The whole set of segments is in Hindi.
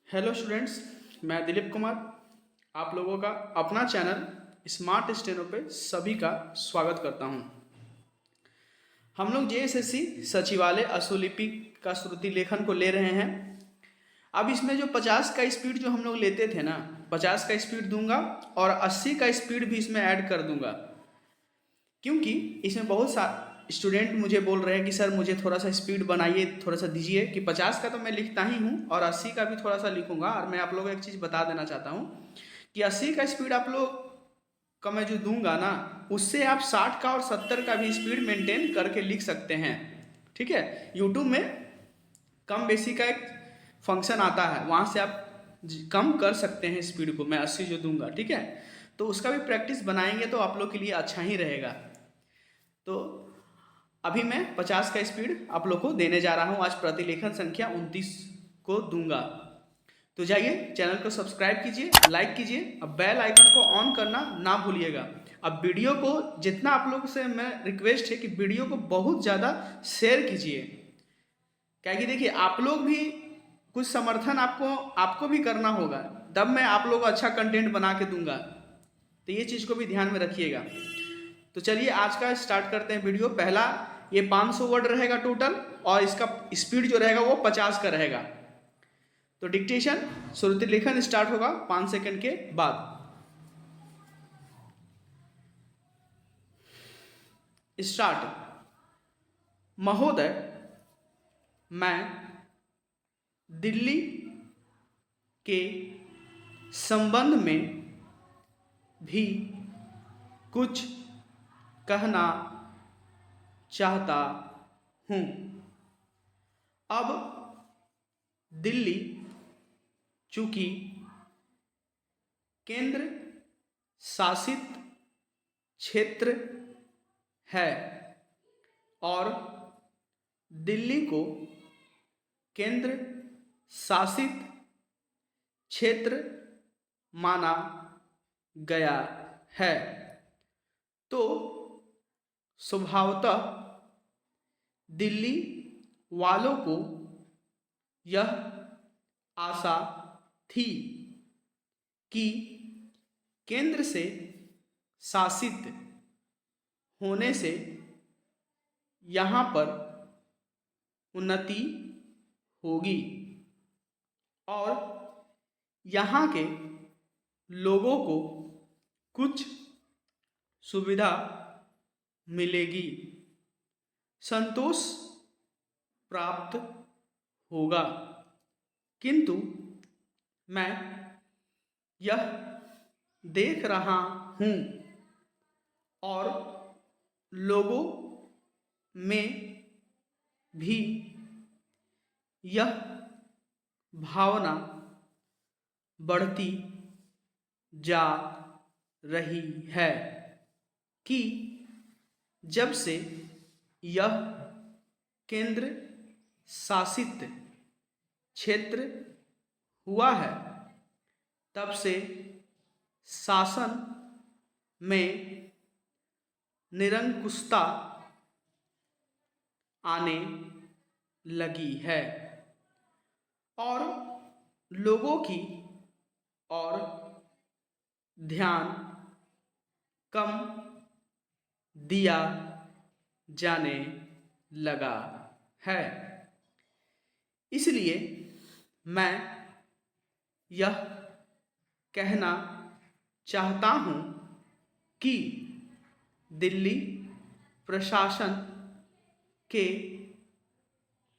हेलो स्टूडेंट्स, मैं दिलीप कुमार आप लोगों का अपना चैनल स्मार्ट स्टेनो पे सभी का स्वागत करता हूं। हम लोग जेएसएससी सचिवालय अशुलिपि का श्रुति लेखन को ले रहे हैं। अब इसमें जो 50 का स्पीड जो हम लोग लेते थे ना, 50 का स्पीड दूंगा और 80 का स्पीड भी इसमें ऐड कर दूंगा, क्योंकि इसमें बहुत सा स्टूडेंट मुझे बोल रहे हैं कि सर मुझे थोड़ा सा स्पीड बनाइए, थोड़ा सा दीजिए। कि 50 का तो मैं लिखता ही हूँ और 80 का भी थोड़ा सा लिखूंगा। और मैं आप लोगों को एक चीज़ बता देना चाहता हूँ कि 80 का स्पीड आप लोग का मैं जो दूंगा ना, उससे आप 60 का और 70 का भी स्पीड मेंटेन करके लिख सकते हैं। ठीक है, यूट्यूब में कम बेसी का एक फंक्शन आता है, वहाँ से आप कम कर सकते हैं स्पीड को। मैं 80 जो दूंगा, ठीक है, तो उसका भी प्रैक्टिस बनाएंगे तो आप लोग के लिए अच्छा ही रहेगा। तो अभी मैं 50 का स्पीड आप लोग को देने जा रहा हूँ। आज प्रतिलेखन संख्या 29 को दूंगा। तो जाइए चैनल को सब्सक्राइब कीजिए, लाइक कीजिए, अब बेल आइकन को ऑन करना ना भूलिएगा। अब वीडियो को जितना आप लोगों से मैं रिक्वेस्ट है कि वीडियो को बहुत ज़्यादा शेयर कीजिए, क्या कि देखिए आप लोग भी कुछ समर्थन आपको भी करना होगा, तब मैं आप लोग को अच्छा कंटेंट बना के दूंगा। तो ये चीज़ को भी ध्यान में रखिएगा। तो चलिए आज का स्टार्ट करते हैं वीडियो। पहला ये 500 वर्ड रहेगा टोटल, और इसका स्पीड जो रहेगा वो 50 का रहेगा। तो डिक्टेशन श्रुति लेखन स्टार्ट होगा 5 सेकंड के बाद। स्टार्ट। महोदय, मैं दिल्ली के संबंध में भी कुछ कहना चाहता हूँ। अब दिल्ली चूंकि केंद्र शासित क्षेत्र है और दिल्ली को केंद्र शासित क्षेत्र माना गया है, तो स्वभावतः दिल्ली वालों को यह आशा थी कि केंद्र से शासित होने से यहाँ पर उन्नति होगी और यहाँ के लोगों को कुछ सुविधा मिलेगी, संतोष प्राप्त होगा। किंतु मैं यह देख रहा हूँ और लोगों में भी यह भावना बढ़ती जा रही है कि जब से यह केंद्र शासित क्षेत्र हुआ है, तब से शासन में निरंकुशता आने लगी है और लोगों की और ध्यान कम दिया जाने लगा है। इसलिए मैं यह कहना चाहता हूँ कि दिल्ली प्रशासन के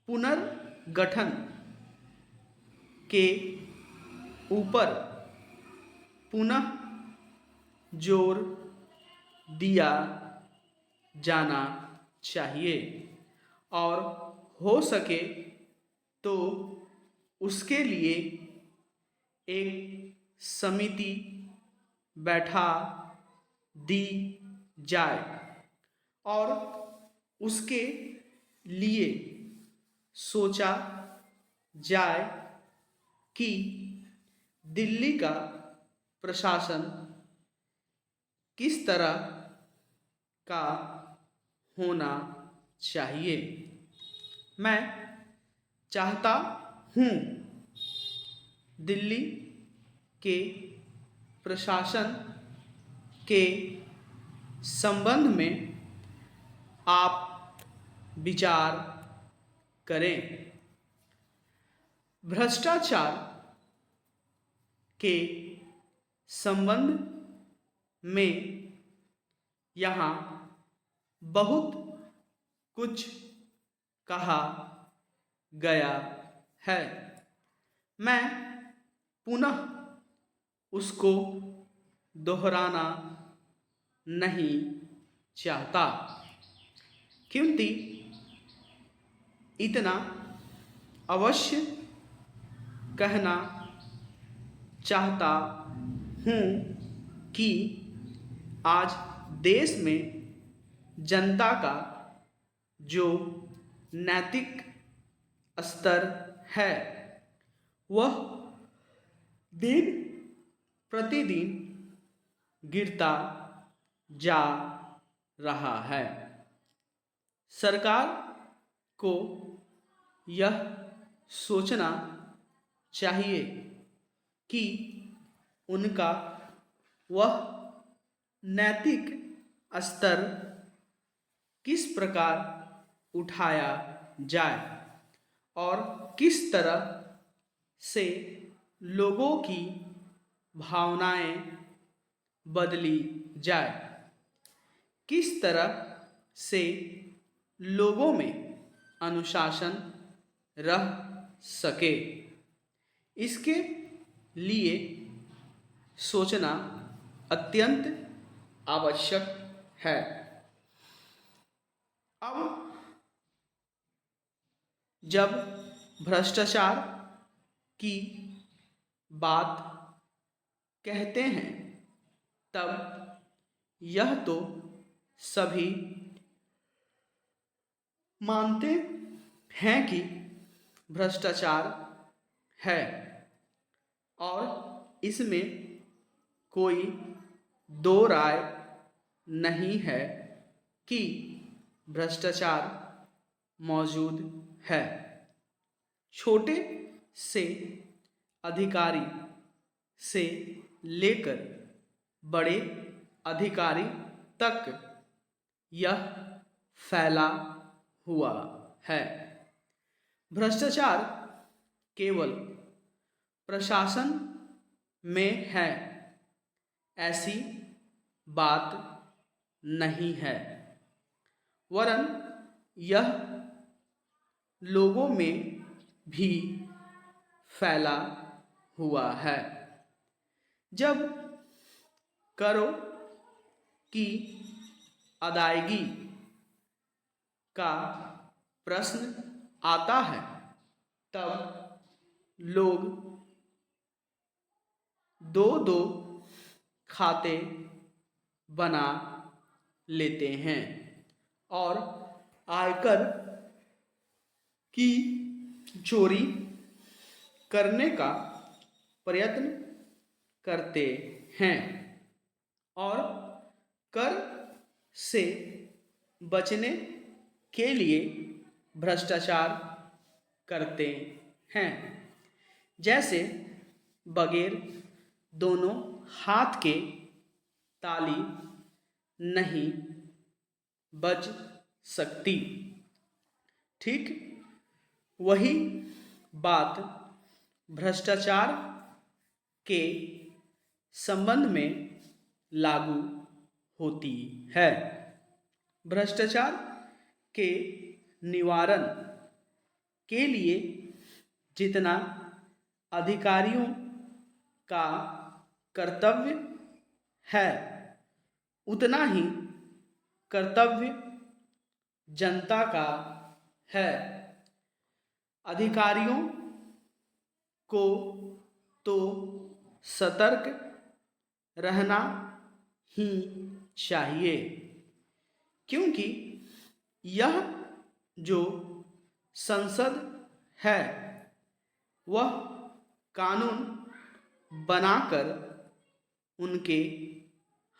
पुनर्गठन के ऊपर पुनः जोर दिया जाना चाहिए और हो सके तो उसके लिए एक समिति बैठा दी जाए और उसके लिए सोचा जाए कि दिल्ली का प्रशासन किस तरह का होना चाहिए। मैं चाहता हूँ दिल्ली के प्रशासन के संबंध में आप विचार करें। भ्रष्टाचार के संबंध में यहाँ बहुत कुछ कहा गया है। मैं पुनः उसको दोहराना नहीं चाहता, क्योंकि इतना अवश्य कहना चाहता हूँ कि आज देश में जनता का जो नैतिक स्तर है वह दिन प्रतिदिन गिरता जा रहा है। सरकार को यह सोचना चाहिए कि उनका वह नैतिक स्तर किस प्रकार उठाया जाए और किस तरह से लोगों की भावनाएं बदली जाए, किस तरह से लोगों में अनुशासन रह सके, इसके लिए सोचना अत्यंत आवश्यक है। अब जब भ्रष्टाचार की बात कहते हैं तब यह तो सभी मानते हैं कि भ्रष्टाचार है और इसमें कोई दो राय नहीं है कि भ्रष्टाचार मौजूद है। छोटे से अधिकारी से लेकर बड़े अधिकारी तक यह फैला हुआ है। भ्रष्टाचार केवल प्रशासन में है ऐसी बात नहीं है, वरन यह लोगों में भी फैला हुआ है। जब करों की अदायगी का प्रश्न आता है तब लोग दो दो खाते बना लेते हैं और आयकर की चोरी करने का प्रयत्न करते हैं और कर से बचने के लिए भ्रष्टाचार करते हैं। जैसे बगैर दोनों हाथ के ताली नहीं बज सकती, ठीक वही बात भ्रष्टाचार के संबंध में लागू होती है। भ्रष्टाचार के निवारण के लिए जितना अधिकारियों का कर्तव्य है उतना ही कर्तव्य जनता का है। अधिकारियों को तो सतर्क रहना ही चाहिए, क्योंकि यह जो संसद है वह कानून बनाकर उनके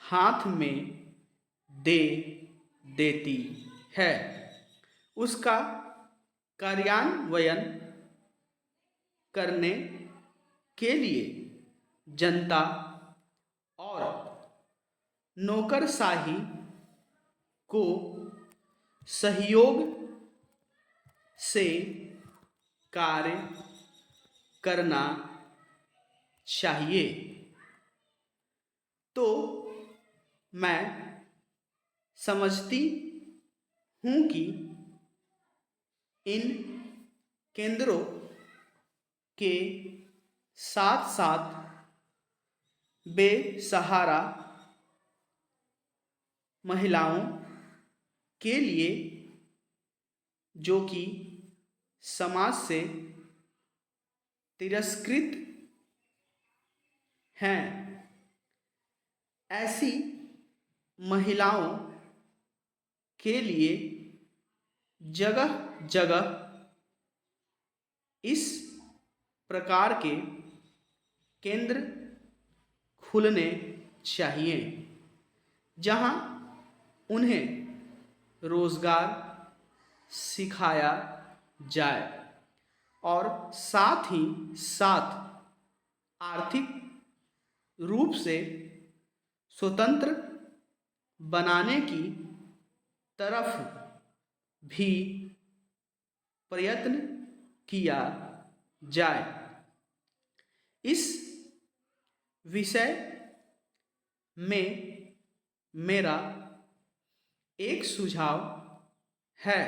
हाथ में दे देती है। उसका कार्यान्वयन करने के लिए जनता और नौकरशाही को सहयोग से कार्य करना चाहिए। तो मैं समझती हूँ कि इन केंद्रों के साथ साथ बेसहारा महिलाओं के लिए, जो कि समाज से तिरस्कृत हैं, ऐसी महिलाओं के लिए जगह जगह इस प्रकार के केंद्र खुलने चाहिए, जहां उन्हें रोजगार सिखाया जाए और साथ ही साथ आर्थिक रूप से स्वतंत्र बनाने की तरफ भी प्रयत्न किया जाए। इस विषय में मेरा एक सुझाव है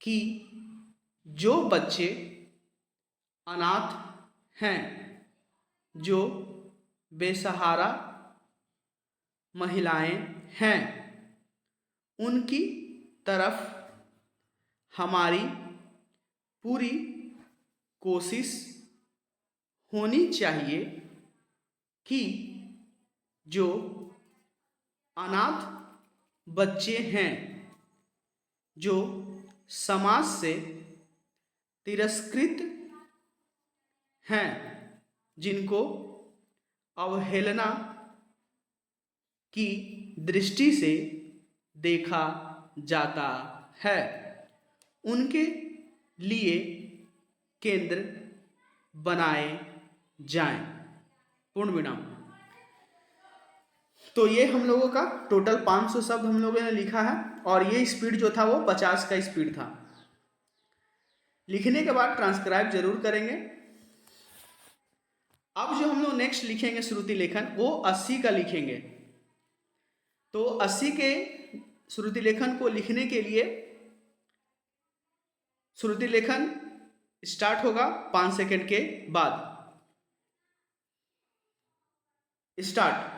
कि जो बच्चे अनाथ हैं, जो बेसहारा महिलाएं हैं, उनकी तरफ हमारी पूरी कोशिश होनी चाहिए कि जो अनाथ बच्चे हैं, जो समाज से तिरस्कृत हैं, जिनको अवहेलना की दृष्टि से देखा जाता है, उनके लिए केंद्र बनाए जाएं। पूर्ण विराम। तो ये हम लोगों का टोटल 500 शब्द हम लोगों ने लिखा है और ये स्पीड जो था वो 50 का स्पीड था। लिखने के बाद ट्रांसक्राइब जरूर करेंगे। अब जो हम लोग नेक्स्ट लिखेंगे श्रुति लेखन, वो 80 का लिखेंगे। तो 80 के श्रुति लेखन को लिखने के लिए श्रुति लेखन स्टार्ट होगा 5 सेकंड के बाद। स्टार्ट।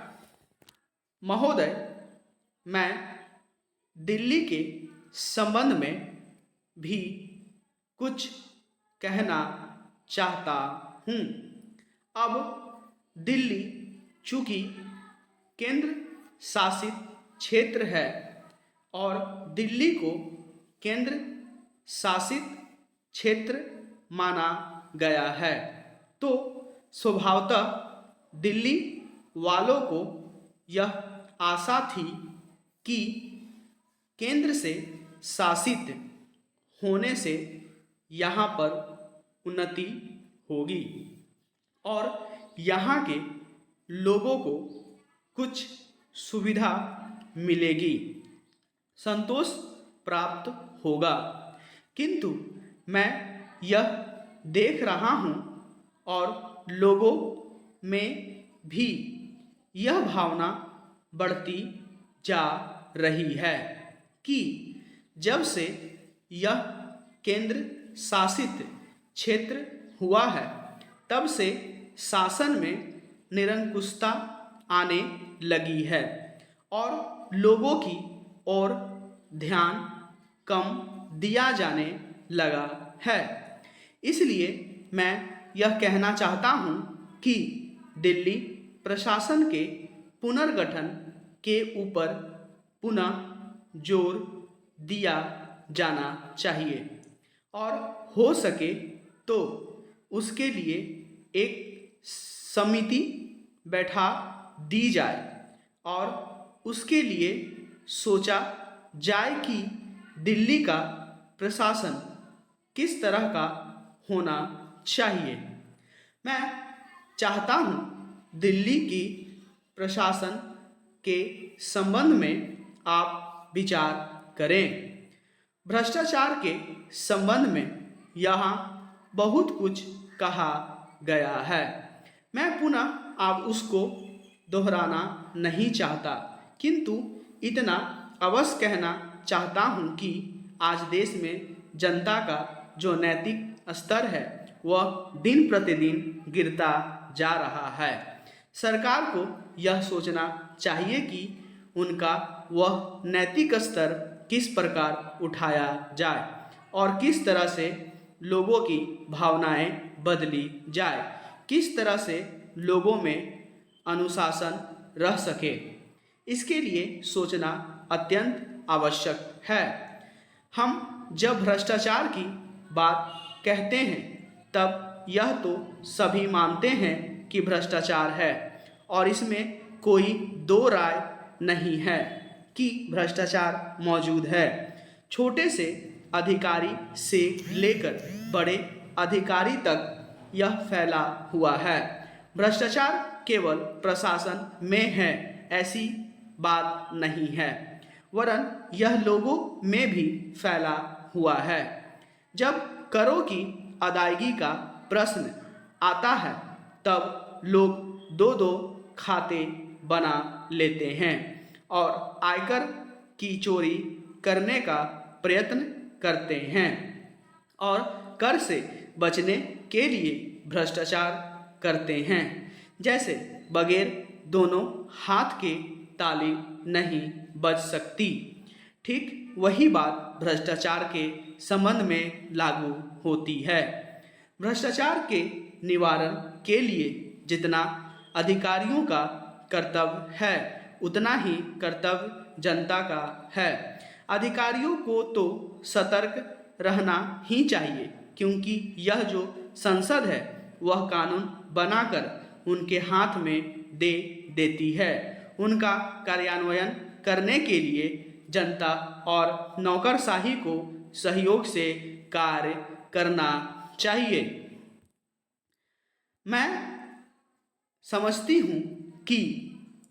महोदय, मैं दिल्ली के संबंध में भी कुछ कहना चाहता हूँ। अब दिल्ली चूंकि केंद्र शासित क्षेत्र है और दिल्ली को केंद्र शासित क्षेत्र माना गया है, तो स्वभावतः दिल्ली वालों को यह आशा थी कि केंद्र से शासित होने से यहाँ पर उन्नति होगी और यहाँ के लोगों को कुछ सुविधा मिलेगी, संतोष प्राप्त होगा। किंतु मैं यह देख रहा हूँ और लोगों में भी यह भावना बढ़ती जा रही है कि जब से यह केंद्र शासित क्षेत्र हुआ है, तब से शासन में निरंकुशता आने लगी है और लोगों की ओर ध्यान कम दिया जाने लगा है। इसलिए मैं यह कहना चाहता हूँ कि दिल्ली प्रशासन के पुनर्गठन के ऊपर पुनः जोर दिया जाना चाहिए और हो सके तो उसके लिए एक समिति बैठा दी जाए और उसके लिए सोचा जाए कि दिल्ली का प्रशासन किस तरह का होना चाहिए। मैं चाहता हूँ दिल्ली की प्रशासन के संबंध में आप विचार करें। भ्रष्टाचार के संबंध में यहाँ बहुत कुछ कहा गया है, मैं पुनः आप उसको दोहराना नहीं चाहता, किंतु इतना अवश्य कहना चाहता हूँ कि आज देश में जनता का जो नैतिक स्तर है वह दिन प्रतिदिन गिरता जा रहा है। सरकार को यह सोचना चाहिए कि उनका वह नैतिक स्तर किस प्रकार उठाया जाए और किस तरह से लोगों की भावनाएं बदली जाए, किस तरह से लोगों में अनुशासन रह सके। इसके लिए सोचना अत्यंत आवश्यक है। हम जब भ्रष्टाचार की बात कहते हैं तब यह तो सभी मानते हैं कि भ्रष्टाचार है और इसमें कोई दो राय नहीं है कि भ्रष्टाचार मौजूद है। छोटे से अधिकारी से लेकर बड़े अधिकारी तक यह फैला हुआ है। भ्रष्टाचार केवल प्रशासन में है ऐसी बात नहीं है, वरन यह लोगों में भी फैला हुआ है। जब करों की अदायगी का प्रश्न आता है तब लोग दो दो खाते बना लेते हैं और आयकर की चोरी करने का प्रयत्न करते हैं और कर से बचने के लिए भ्रष्टाचार करते हैं। जैसे बगैर दोनों हाथ के ताली नहीं बच सकती, ठीक वही बात भ्रष्टाचार के संबंध में लागू होती है। भ्रष्टाचार के निवारण के लिए जितना अधिकारियों का कर्तव्य है उतना ही कर्तव्य जनता का है। अधिकारियों को तो सतर्क रहना ही चाहिए, क्योंकि यह जो संसद है वह कानून बनाकर उनके हाथ में दे देती है। उनका कार्यान्वयन करने के लिए जनता और नौकरशाही को सहयोग से कार्य करना चाहिए। मैं समझती हूँ कि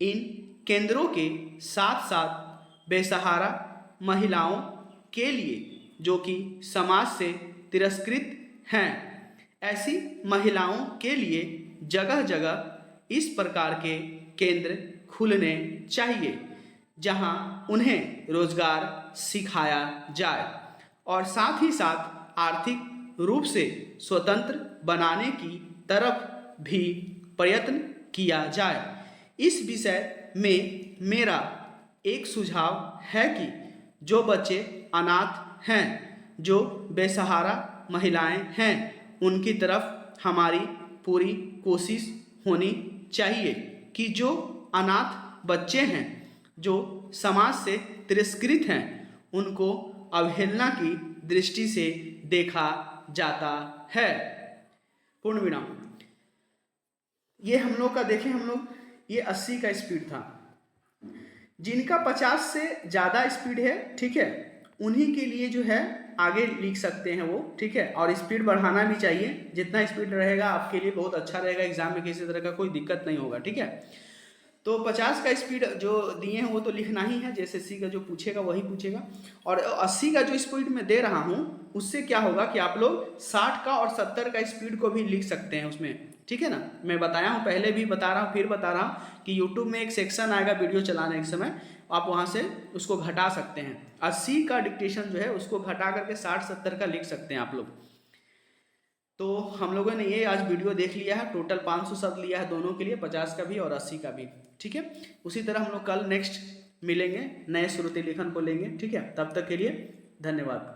इन केंद्रों के साथ साथ बेसहारा महिलाओं के लिए जो कि समाज से तिरस्कृत हैं, ऐसी महिलाओं के लिए जगह जगह इस प्रकार के केंद्र खुलने चाहिए जहां उन्हें रोजगार सिखाया जाए और साथ ही साथ आर्थिक रूप से स्वतंत्र बनाने की तरफ भी प्रयत्न किया जाए। इस विषय में मेरा एक सुझाव है कि जो बच्चे अनाथ हैं, जो बेसहारा महिलाएं हैं, उनकी तरफ हमारी पूरी कोशिश होनी चाहिए कि जो अनाथ बच्चे हैं, जो समाज से तिरस्कृत हैं, उनको अवहेलना की दृष्टि से देखा जाता है। पूर्ण विराम। ये हम लोग का देखें, हम लोग ये 80 का स्पीड था। जिनका 50 से ज़्यादा स्पीड है, ठीक है, उन्हीं के लिए जो है आगे लिख सकते हैं वो, ठीक है। और स्पीड बढ़ाना भी चाहिए, जितना स्पीड रहेगा आपके लिए बहुत अच्छा रहेगा, एग्जाम में किसी तरह का कोई दिक्कत नहीं होगा, ठीक है। तो 50 का स्पीड जो दिए हैं वो तो लिखना ही है, जैसे 80 का जो पूछेगा वही पूछेगा। और 80 का जो स्पीड मैं दे रहा हूँ उससे क्या होगा कि आप लोग 60 का और 70 का स्पीड को भी लिख सकते हैं उसमें, ठीक है ना। मैं बताया हूँ, पहले भी बता रहा हूँ, फिर बता रहा हूँ कि यूट्यूब में एक सेक्शन आएगा वीडियो चलाने के समय, आप वहाँ से उसको घटा सकते हैं। 80 का डिक्टेशन जो है उसको घटा करके 60-70 का लिख सकते हैं आप लोग। तो हम लोगों ने ये आज वीडियो देख लिया है, टोटल 500 शब्द लिया है दोनों के लिए, 50 का भी और 80 का भी, ठीक है। उसी तरह हम लोग कल नेक्स्ट मिलेंगे, नए श्रुति लेखन को लेंगे, ठीक है। तब तक के लिए धन्यवाद।